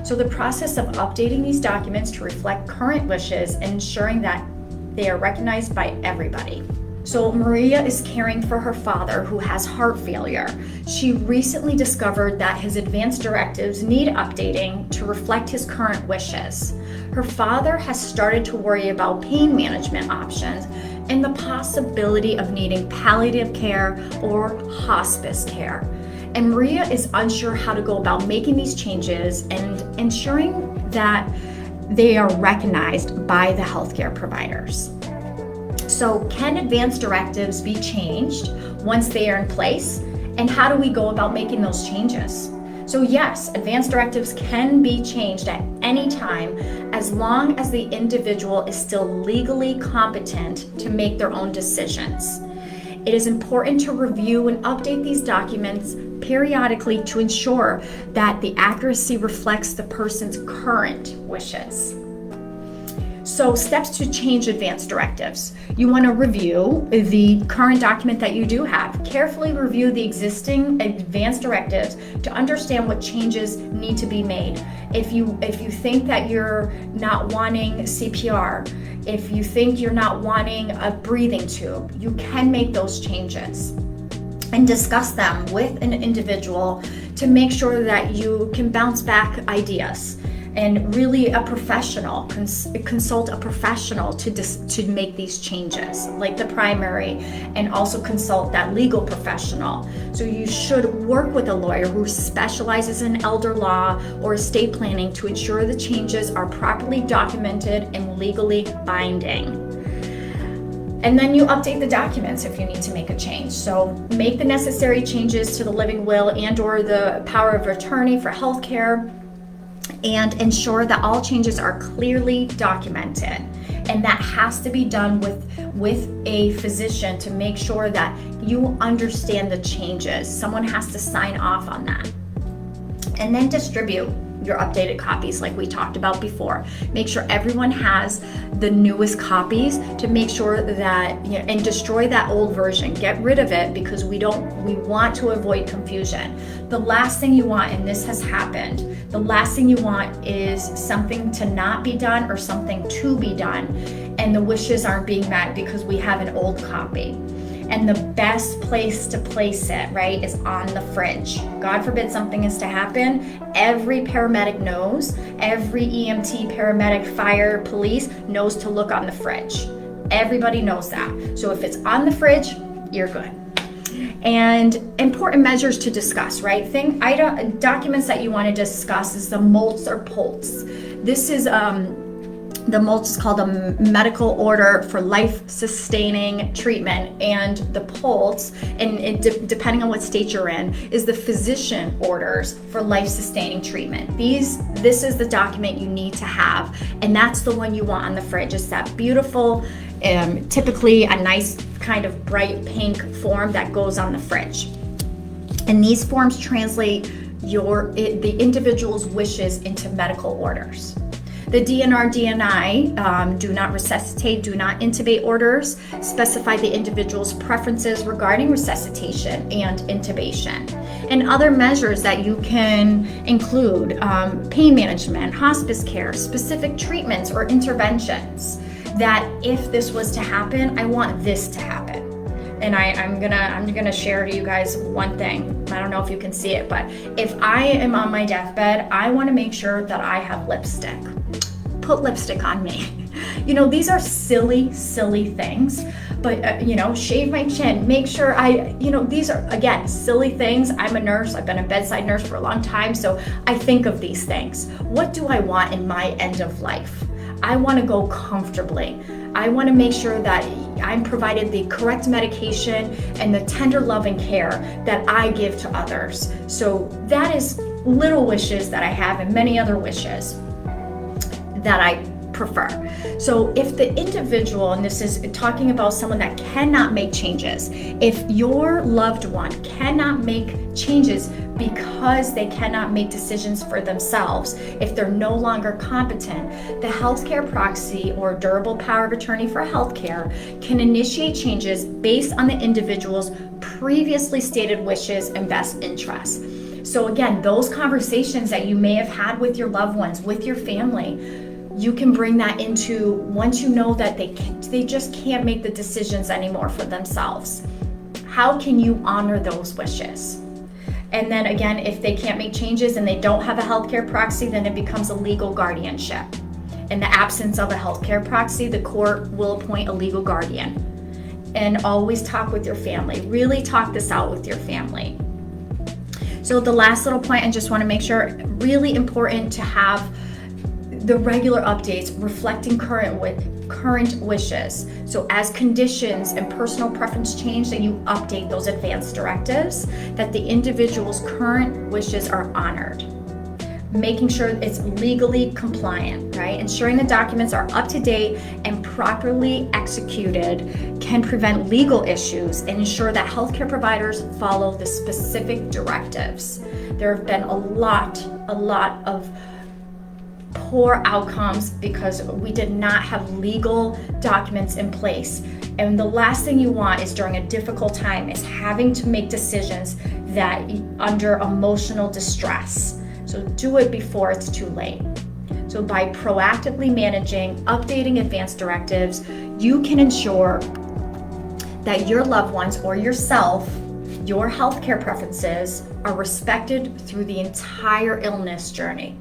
So the process of updating these documents to reflect current wishes and ensuring that they are recognized by everybody. So Maria is caring for her father who has heart failure. She recently discovered that his advanced directives need updating to reflect his current wishes. Her father has started to worry about pain management options and the possibility of needing palliative care or hospice care. And Maria is unsure how to go about making these changes and ensuring that they are recognized by the healthcare providers. So can advanced directives be changed once they are in place? And how do we go about making those changes? So yes, advanced directives can be changed at any time as long as the individual is still legally competent to make their own decisions. It is important to review and update these documents periodically to ensure that the accuracy reflects the person's current wishes. So steps to change advanced directives. You want to review the current document that you do have. Carefully review the existing advanced directives to understand what changes need to be made. If you think that you're not wanting CPR, if you think you're not wanting a breathing tube, you can make those changes and discuss them with an individual to make sure that you can bounce back ideas. And really a professional, consult a professional to make these changes, like the primary, and also consult that legal professional. So you should work with a lawyer who specializes in elder law or estate planning to ensure the changes are properly documented and legally binding. And then you update the documents if you need to make a change. So make the necessary changes to the living will and/or the power of attorney for healthcare, and ensure that all changes are clearly documented. And that has to be done with a physician to make sure that you understand the changes. Someone has to sign off on that. And then distribute your updated copies like we talked about before. Make sure everyone has the newest copies to make sure that, and destroy that old version. Get rid of it because we want to avoid confusion. The last thing you want, and this has happened, the last thing you want is something to not be done or something to be done and the wishes aren't being met because we have an old copy. And the best place to place it, right, is on the fridge. God forbid something is to happen. Every paramedic knows, every EMT, paramedic, fire, police knows to look on the fridge. Everybody knows that. So if it's on the fridge, you're good. And important measures to discuss, right? Documents that you want to discuss is the 𝑘𝙬 or 𝑘𝙬. This is the 𝑘𝙬 is called a medical order for life-sustaining treatment, and the 𝑘𝙬, and depending on what state you're in, is the physician orders for life-sustaining treatment. This is the document you need to have, and that's the one you want on the fridge. It's that beautiful, typically a nice kind of bright pink form that goes on the fridge. And these forms translate the individual's wishes into medical orders. The DNR, DNI, do not resuscitate, do not intubate orders, specify the individual's preferences regarding resuscitation and intubation. And other measures that you can include, pain management, hospice care, specific treatments or interventions, that if this was to happen, I want this to happen. And I'm gonna share to you guys one thing. I don't know if you can see it, but if I am on my deathbed, I want to make sure that I have lipstick. Put lipstick on me. These are silly things, but shave my chin, make sure these are, again, silly things. I'm a nurse. I've been a bedside nurse for a long time, so I think of these things. What do I want in my end of life? I want to go comfortably. I want to make sure that I'm provided the correct medication and the tender love and care that I give to others. So that is little wishes that I have and many other wishes that I prefer. So if the individual, and this is talking about someone that cannot make changes, if your loved one cannot make changes because they cannot make decisions for themselves, if they're no longer competent, the healthcare proxy or durable power of attorney for healthcare can initiate changes based on the individual's previously stated wishes and best interests. So again, those conversations that you may have had with your loved ones, with your family, you can bring that into, once you know that they just can't make the decisions anymore for themselves. How can you honor those wishes? And then again, if they can't make changes and they don't have a healthcare proxy, then it becomes a legal guardianship. In the absence of a healthcare proxy, the court will appoint a legal guardian. And always talk with your family. Really talk this out with your family. So the last little point, I just want to make sure, really important to have the regular updates reflecting current wishes. So as conditions and personal preference change, that you update those advanced directives, that the individual's current wishes are honored. Making sure it's legally compliant, right? Ensuring the documents are up to date and properly executed can prevent legal issues and ensure that healthcare providers follow the specific directives. There have been a lot of poor outcomes because we did not have legal documents in place. And the last thing you want is during a difficult time is having to make decisions that under emotional distress. So do it before it's too late. So by proactively managing, updating advanced directives, you can ensure that your loved ones or yourself, your healthcare preferences are respected through the entire illness journey.